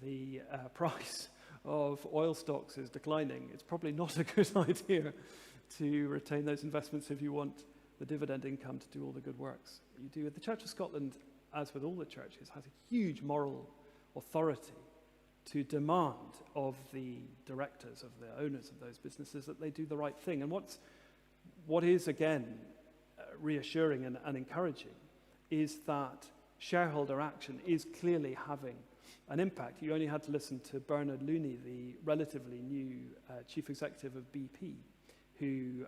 the price of oil stocks is declining, it's probably not a good idea to retain those investments if you want the dividend income to do all the good works you do. The Church of Scotland, as with all the churches, has a huge moral authority to demand of the directors, of the owners of those businesses, that they do the right thing. And what is, again, reassuring and encouraging is that shareholder action is clearly having an impact. You only had to listen to Bernard Looney, the relatively new chief executive of BP, who,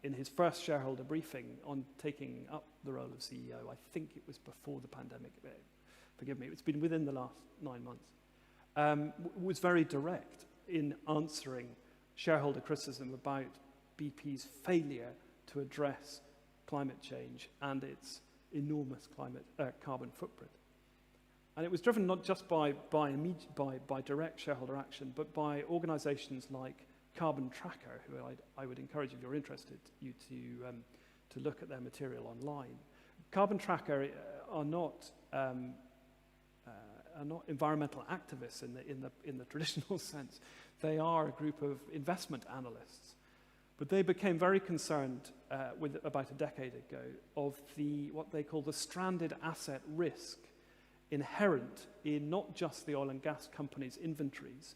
in his first shareholder briefing on taking up the role of CEO, I think it was before the pandemic, forgive me, it's been within the last 9 months, was very direct in answering shareholder criticism about BP's failure to address climate change and its enormous carbon footprint. And it was driven not just by direct shareholder action, but by organizations like Carbon Tracker, who I would encourage, if you're interested, you to look at their material online. Carbon Tracker are not environmental activists in the traditional sense. They are a group of investment analysts, but they became very concerned about a decade ago of what they call the stranded asset risk inherent in not just the oil and gas companies' inventories,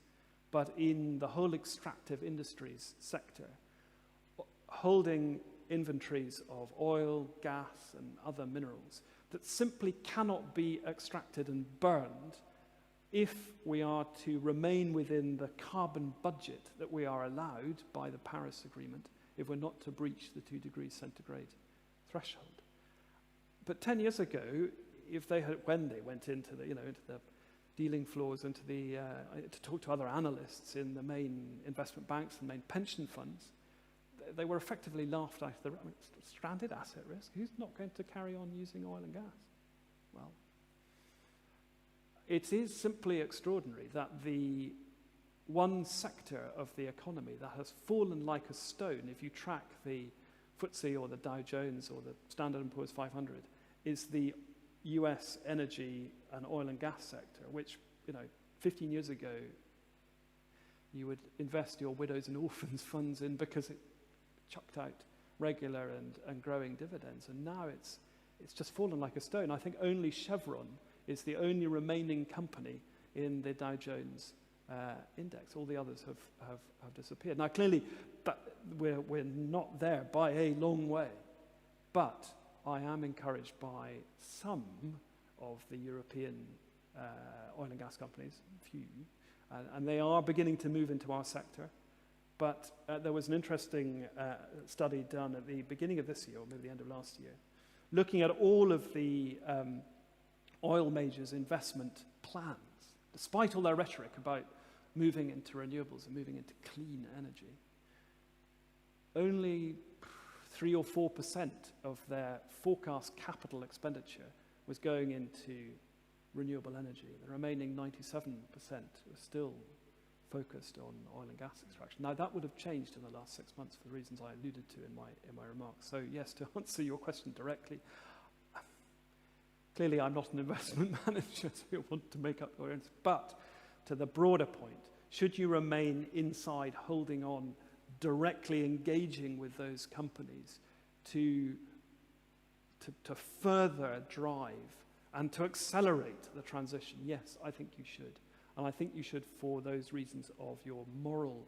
but in the whole extractive industries sector, holding inventories of oil, gas, and other minerals that simply cannot be extracted and burned if we are to remain within the carbon budget that we are allowed by the Paris Agreement, if we're not to breach the 2 degrees centigrade threshold. But 10 years ago, when they went into the dealing floors, to talk to other analysts in the main investment banks and main pension funds, they were effectively laughed out of the room. Stranded asset risk? Who's not going to carry on using oil and gas? Well, it is simply extraordinary that the one sector of the economy that has fallen like a stone, if you track the FTSE or the Dow Jones or the Standard & Poor's 500, is the US energy and oil and gas sector, which, 15 years ago, you would invest your widows and orphans funds in because it chucked out regular and growing dividends. And now it's just fallen like a stone. I think only Chevron is the only remaining company in the Dow Jones index. All the others have disappeared. Now, clearly, we're not there by a long way, but I am encouraged by some of the European oil and gas companies, few, and they are beginning to move into our sector. But there was an interesting study done at the beginning of this year, or maybe the end of last year, looking at all of the oil majors' investment plans, despite all their rhetoric about moving into renewables and moving into clean energy. only 3 or 4% of their forecast capital expenditure was going into renewable energy. The remaining 97% was still focused on oil and gas extraction. Now, that would have changed in the last 6 months for the reasons I alluded to in my remarks. So yes, to answer your question directly, clearly I'm not an investment manager, so you want to make up your own. But to the broader point, should you remain inside, holding on, directly engaging with those companies to further drive and to accelerate the transition? Yes, I think you should. And I think you should for those reasons of your moral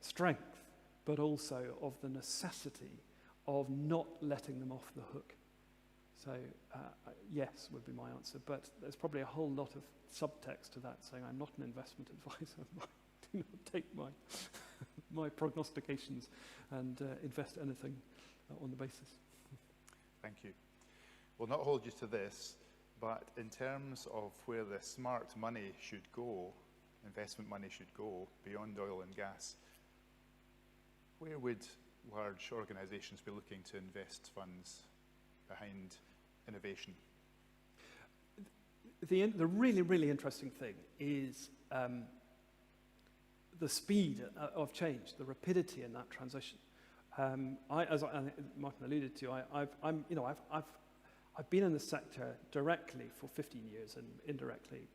strength, but also of the necessity of not letting them off the hook. So yes would be my answer, but there's probably a whole lot of subtext to that saying I'm not an investment advisor. Do not take my prognostications and invest anything on the basis. Thank you. We'll not hold you to this, but in terms of where the smart money should go, investment money should go beyond oil and gas, where would large organisations be looking to invest funds behind innovation? The really, really interesting thing is the speed of change, the rapidity in that transition. As Martin alluded to, I've been in the sector directly for 15 years and indirectly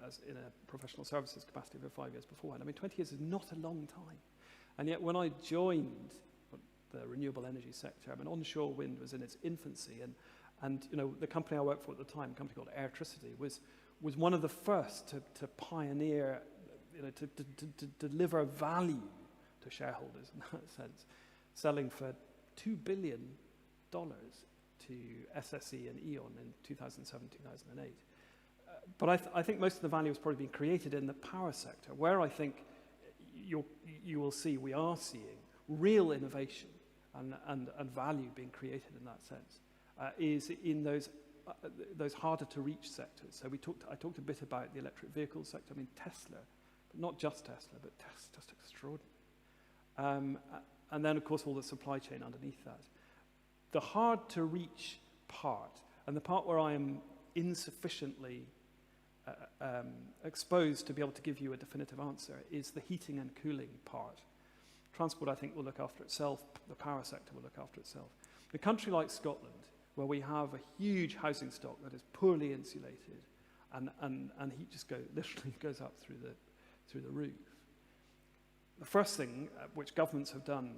as in a professional services capacity for 5 years beforehand. I mean, 20 years is not a long time. And yet when I joined the renewable energy sector, I mean, onshore wind was in its infancy, and the company I worked for at the time, a company called Airtricity, was one of the first to pioneer, to deliver value to shareholders in that sense, selling for $2 billion to SSE and E.ON in 2007, 2008. But I think most of the value has probably been created in the power sector, where I think you will see, we are seeing real innovation and value being created in that sense, is in those harder to reach sectors. So I talked a bit about the electric vehicle sector. I mean, Tesla, but not just Tesla, but Tesla's just extraordinary. And then, of course, all the supply chain underneath that. The hard to reach part, and the part where I am insufficiently exposed to be able to give you a definitive answer, is the heating and cooling part. Transport, I think, will look after itself. The power sector will look after itself. In a country like Scotland, where we have a huge housing stock that is poorly insulated, and heat just literally goes up through the roof. The first thing which governments have done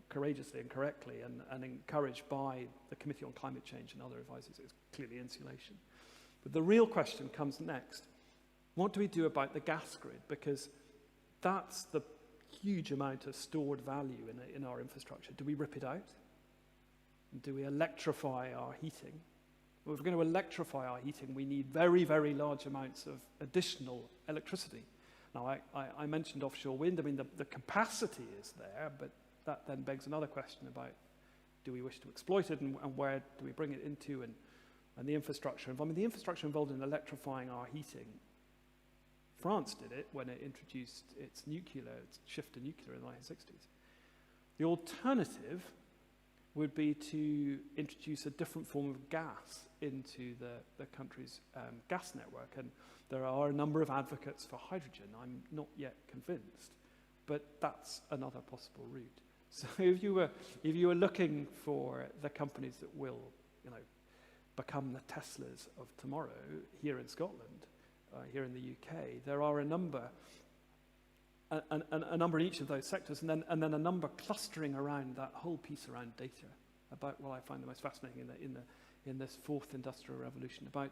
courageously and correctly, and encouraged by the Committee on Climate Change and other advisors, is clearly insulation. But the real question comes next. What do we do about the gas grid? Because that's the huge amount of stored value in our infrastructure. Do we rip it out? Do we electrify our heating? Well, if we're going to electrify our heating, we need very, very large amounts of additional electricity. Now, I mentioned offshore wind. I mean, the capacity is there, but that then begs another question about, do we wish to exploit it, and where do we bring it into, and the infrastructure involved. I mean, the infrastructure involved in electrifying our heating, France did it when it introduced its shift to nuclear in the 1960s. The alternative would be to introduce a different form of gas into the country's gas network. And there are a number of advocates for hydrogen. I'm not yet convinced, but that's another possible route. So if you were looking for the companies that will, become the Teslas of tomorrow here in Scotland, here in the UK, there are a number in each of those sectors, and then a number clustering around that whole piece around data, about what I find the most fascinating in this fourth industrial revolution, about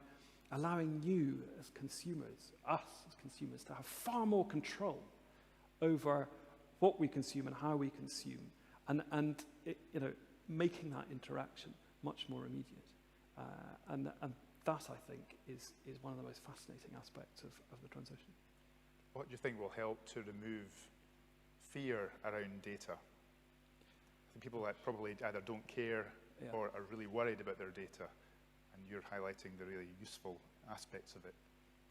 allowing you as consumers, us as consumers, to have far more control over what we consume and how we consume, and making that interaction much more immediate. And that, I think, is one of the most fascinating aspects of the transition. What do you think will help to remove fear around data? I think people that probably either don't care or are really worried about their data, and you're highlighting the really useful aspects of it.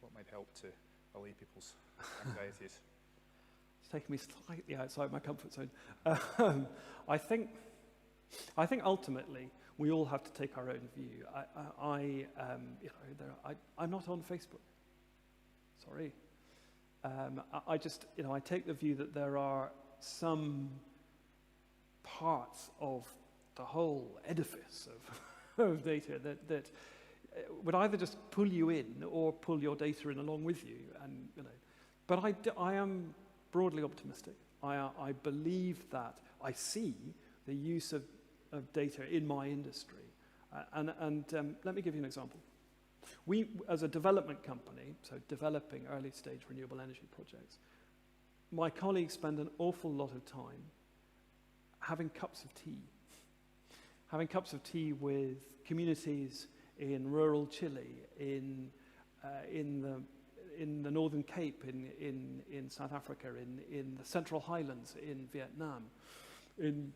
What might help to allay people's anxieties? It's taking me slightly outside my comfort zone. I think ultimately we all have to take our own view. I'm not on Facebook. Sorry. I take the view that there are some parts of the whole edifice of data that would either just pull you in or pull your data in along with you. And but I am broadly optimistic. I believe that I see the use of data in my industry. Let me give you an example. We, as a development company, so developing early-stage renewable energy projects, my colleagues spend an awful lot of time having cups of tea with communities in rural Chile, in the Northern Cape, in South Africa, in the Central Highlands, in Vietnam, in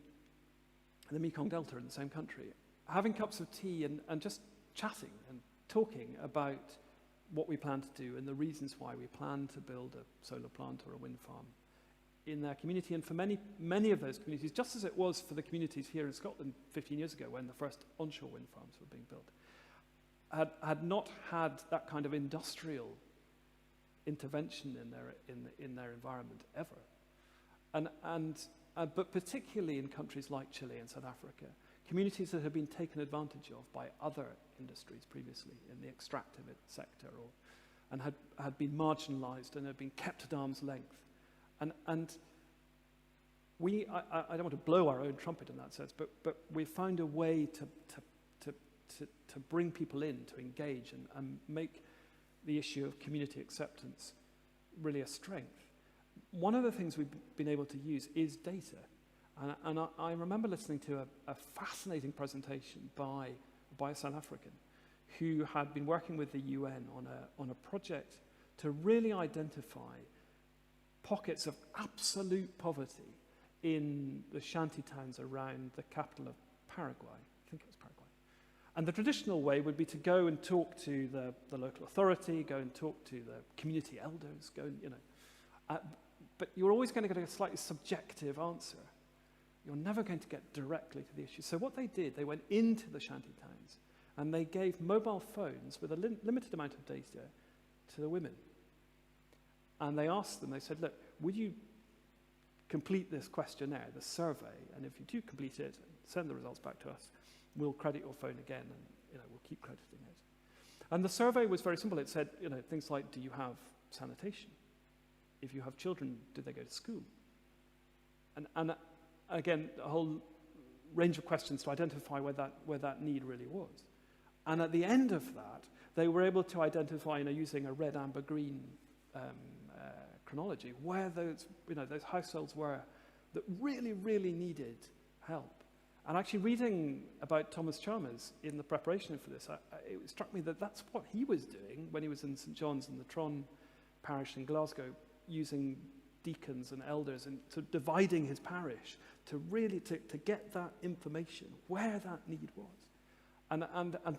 the Mekong Delta in the same country, having cups of tea and just chatting and talking about what we plan to do and the reasons why we plan to build a solar plant or a wind farm in their community. And for many of those communities, just as it was for the communities here in Scotland 15 years ago when the first onshore wind farms were being built, had not had that kind of industrial intervention in their environment ever. But particularly in countries like Chile and South Africa, communities that have been taken advantage of by other industries previously in the extractive sector and had been marginalized and had been kept at arm's length. And I don't want to blow our own trumpet in that sense, but we found a way to bring people in, to engage and make the issue of community acceptance really a strength. One of the things we've been able to use is data. And I remember listening to a fascinating presentation by a South African who had been working with the UN on a project to really identify pockets of absolute poverty in the shanty towns around the capital of Paraguay. I think it was Paraguay. And the traditional way would be to go and talk to the local authority, go and talk to the community elders, but you're always going to get a slightly subjective answer. You're never going to get directly to the issue. So what they did, they went into the shanty towns and they gave mobile phones with a limited amount of data to the women. And they asked them, they said, look, would you complete this questionnaire, the survey, and if you do complete it, send the results back to us, we'll credit your phone again and we'll keep crediting it. And the survey was very simple. It said, things like, do you have sanitation? If you have children, do they go to school? And again, a whole range of questions to identify where that need really was. And at the end of that, they were able to identify, using a red, amber, green chronology, where those households were that really, really needed help. And actually reading about Thomas Chalmers in the preparation for this, it struck me that that's what he was doing when he was in St John's in the Tron Parish in Glasgow, using deacons and elders and sort of dividing his parish to really to get that information where that need was. And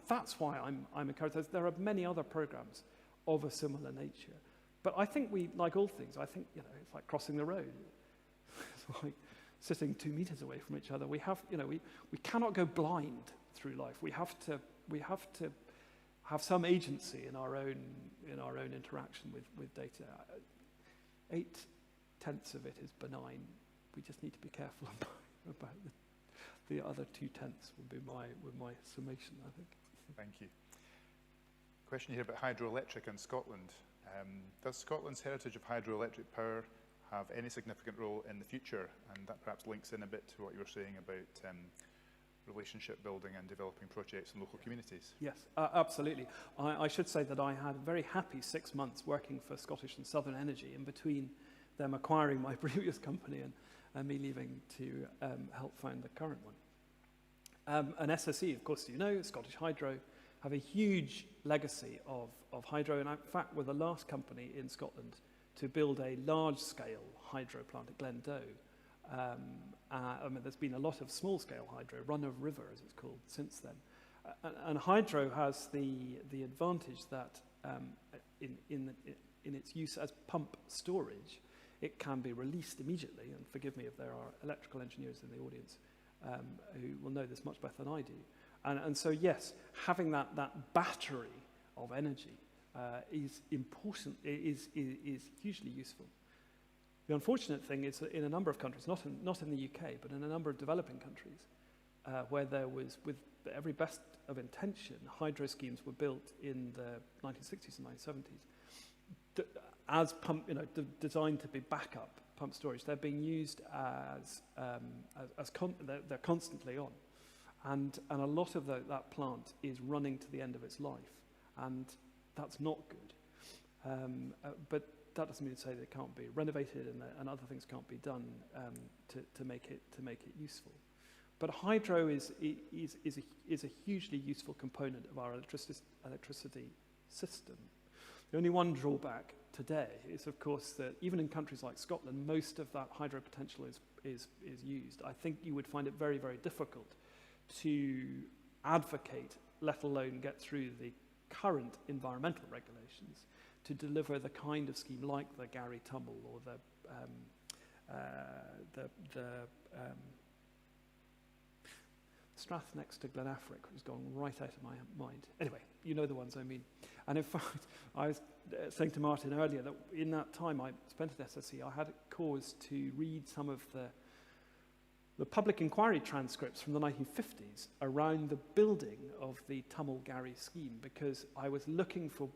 that's why I'm encouraged. There are many other programs of a similar nature. But I think we, like all things, I think, it's like crossing the road. It's like sitting 2 meters away from each other. We have, we cannot go blind through life. We have to have some agency in our own interaction with data. 8/10 of it is benign. We just need to be careful about the other 2/10 would be my summation, I think. Thank you. Question here about hydroelectric in Scotland. Does Scotland's heritage of hydroelectric power have any significant role in the future? And that perhaps links in a bit to what you were saying about relationship building and developing projects in local communities. Yes, absolutely. I should say that I had a very happy 6 months working for Scottish and Southern Energy in between them acquiring my previous company and me leaving to help found the current one. And SSE, of course, Scottish Hydro, have a huge legacy of hydro, and in fact were the last company in Scotland to build a large-scale hydro plant at Glendow. There's been a lot of small-scale hydro, run-of-river as it's called, since then. And hydro has the advantage that in its use as pump storage, it can be released immediately, and forgive me if there are electrical engineers in the audience who will know this much better than I do. And so, yes, having that battery of energy is important, is hugely useful. The unfortunate thing is that in a number of countries, not in the UK, but in a number of developing countries, where there was, with every best of intention, hydro schemes were built in the 1960s and 1970s, as designed to be backup pump storage. They're being used they're constantly on. And a lot of that plant is running to the end of its life, and that's not good. But that doesn't mean to say that it can't be renovated and other things can't be done to make it useful. But hydro is a hugely useful component of our electricity system. The only one drawback today is, of course, that even in countries like Scotland, most of that hydro potential is used. I think you would find it very, very difficult to advocate, let alone get through the current environmental regulations, to deliver the kind of scheme like the Gary Tummel or the Strath next to Glenafric, which has gone right out of my mind. Anyway, you know the ones I mean. And in fact, I was saying to Martin earlier that in that time I spent at SSE, I had cause to read some of the public inquiry transcripts from the 1950s around the building of the Tummel-Gary scheme, because I was looking for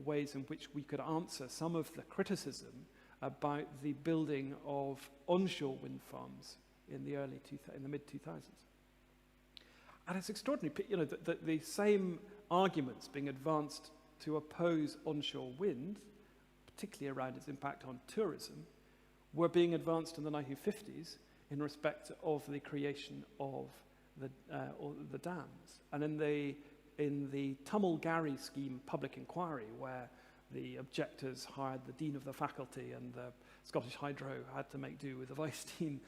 ways in which we could answer some of the criticism about the building of onshore wind farms in the mid-2000s. And it's extraordinary, the same arguments being advanced to oppose onshore wind, particularly around its impact on tourism, were being advanced in the 1950s in respect of the creation of the dams. And in the Tummel-Gary scheme public inquiry, where the objectors hired the Dean of the Faculty and the Scottish Hydro had to make do with the Vice Dean,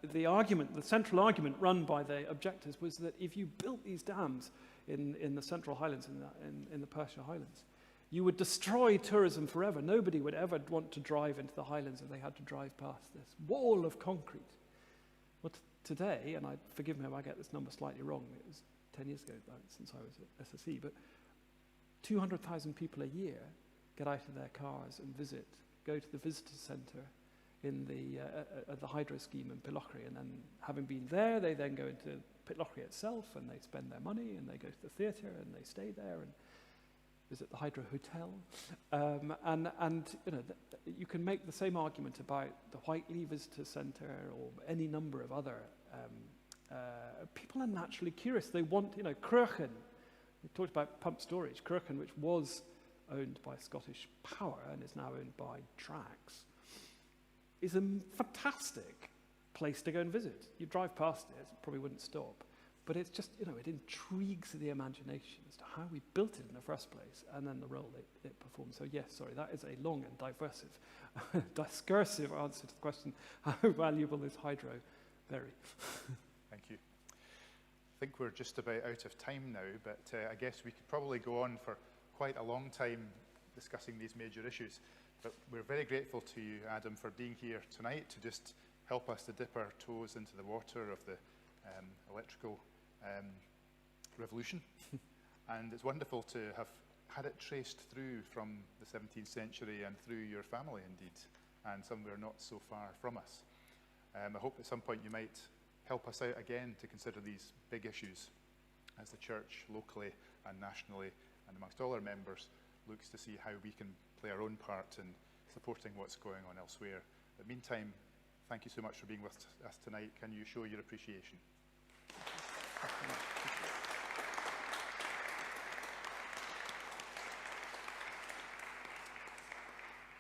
the central argument run by the objectors was that if you built these dams in the Central Highlands, in the Perthshire Highlands, you would destroy tourism forever. Nobody would ever want to drive into the Highlands if they had to drive past this wall of concrete. Well, today, and forgive me if I get this number slightly wrong, it was 10 years ago since I was at SSE, but 200,000 people a year get out of their cars and go to the visitor centre at the hydro scheme in Pitlochry, and then having been there, they then go into Pitlochry itself and they spend their money and they go to the theatre and they stay there and visit the Hydro Hotel. You can make the same argument about the Whiteley Visitor Centre or any number of other. People are naturally curious. They want, Cruachan. We talked about pump storage. Cruachan, which was owned by Scottish Power and is now owned by Drax, is a fantastic place to go and visit. You drive past it probably wouldn't stop. But it's just, it intrigues the imagination as to how we built it in the first place and then the role it performs. So yes, sorry, that is a long and discursive answer to the question, how valuable is hydro? Very. Thank you. I think we're just about out of time now, but I guess we could probably go on for quite a long time discussing these major issues. But we're very grateful to you, Adam, for being here tonight to just help us to dip our toes into the water of the electrical revolution. And it's wonderful to have had it traced through from the 17th century and through your family indeed, and somewhere not so far from us. I hope at some point you might help us out again to consider these big issues as the church locally and nationally and amongst all our members looks to see how we can play our own part in supporting what's going on elsewhere. In the meantime, thank you so much for being with us tonight. Can you show your appreciation?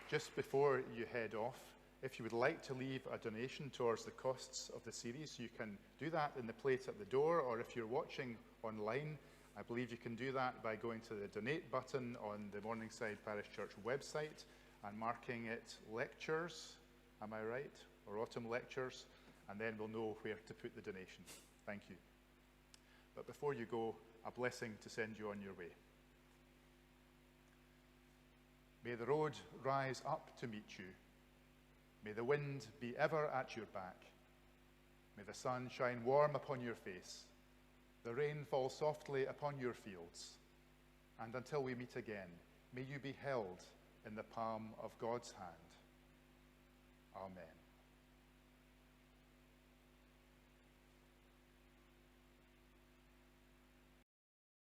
Just before you head off, if you would like to leave a donation towards the costs of the series, you can do that in the plate at the door, or if you're watching online, I believe you can do that by going to the donate button on the Morningside Parish Church website and marking it lectures, am I right? Or autumn lectures, and then we'll know where to put the donation. Thank you. But before you go, a blessing to send you on your way. May the road rise up to meet you. May the wind be ever at your back. May the sun shine warm upon your face, the rain fall softly upon your fields, and until we meet again, may you be held in the palm of God's hand. Amen.